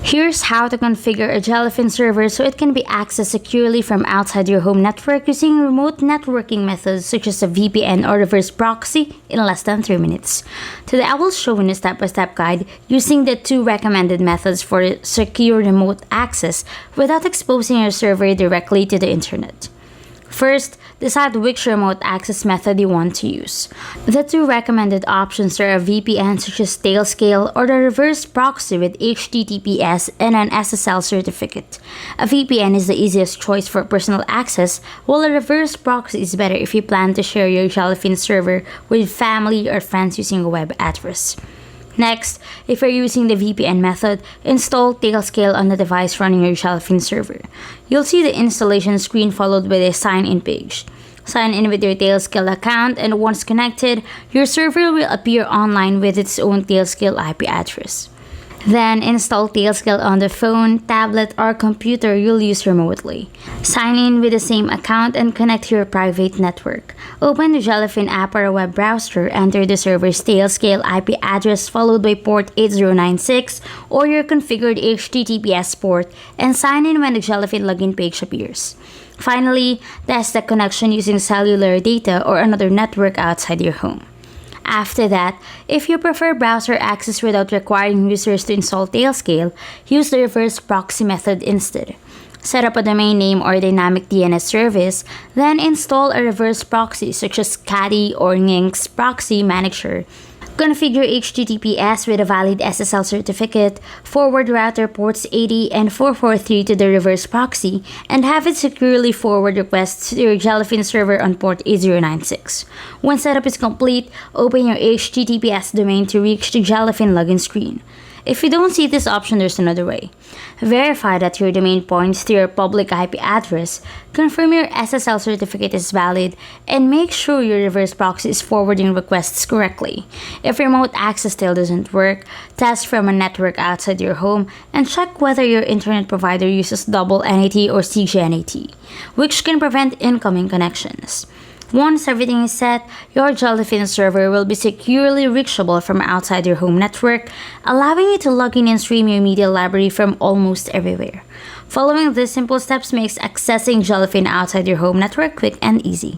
Here's how to configure a Jellyfin server so it can be accessed securely from outside your home network using remote networking methods such as a VPN or reverse proxy in less than 3 minutes. Today I will show you a step-by-step guide using the 2 recommended methods for secure remote access without exposing your server directly to the internet. First, decide which remote access method you want to use. The 2 recommended options are a VPN such as Tailscale or the reverse proxy with HTTPS and an SSL certificate. A VPN is the easiest choice for personal access, while a reverse proxy is better if you plan to share your Jellyfin server with family or friends using a web address. Next, if you're using the VPN method, install Tailscale on the device running your Jellyfin server. You'll see the installation screen followed by the sign-in page. Sign in with your Tailscale account, and once connected, your server will appear online with its own Tailscale IP address. Then install Tailscale on the phone, tablet, or computer you'll use remotely. Sign in with the same account and connect to your private network. Open the Jellyfin app or a web browser, enter the server's Tailscale IP address followed by port 8096 or your configured HTTPS port, and sign in when the Jellyfin login page appears. Finally, test the connection using cellular data or another network outside your home. After that, if you prefer browser access without requiring users to install Tailscale, use the reverse proxy method instead. Set up a domain name or dynamic DNS service, then install a reverse proxy such as Caddy or Nginx Proxy Manager. Configure HTTPS with a valid SSL certificate, forward router ports 80 and 443 to the reverse proxy, and have it securely forward requests to your Jellyfin server on port 8096. Once setup is complete, open your HTTPS domain to reach the Jellyfin login screen. If you don't see this option, there's another way. Verify that your domain points to your public IP address, confirm your SSL certificate is valid, and make sure your reverse proxy is forwarding requests correctly. If remote access still doesn't work, test from a network outside your home and check whether your internet provider uses double NAT or CGNAT, which can prevent incoming connections. Once everything is set, your Jellyfin server will be securely reachable from outside your home network, allowing you to log in and stream your media library from almost everywhere. Following these simple steps makes accessing Jellyfin outside your home network quick and easy.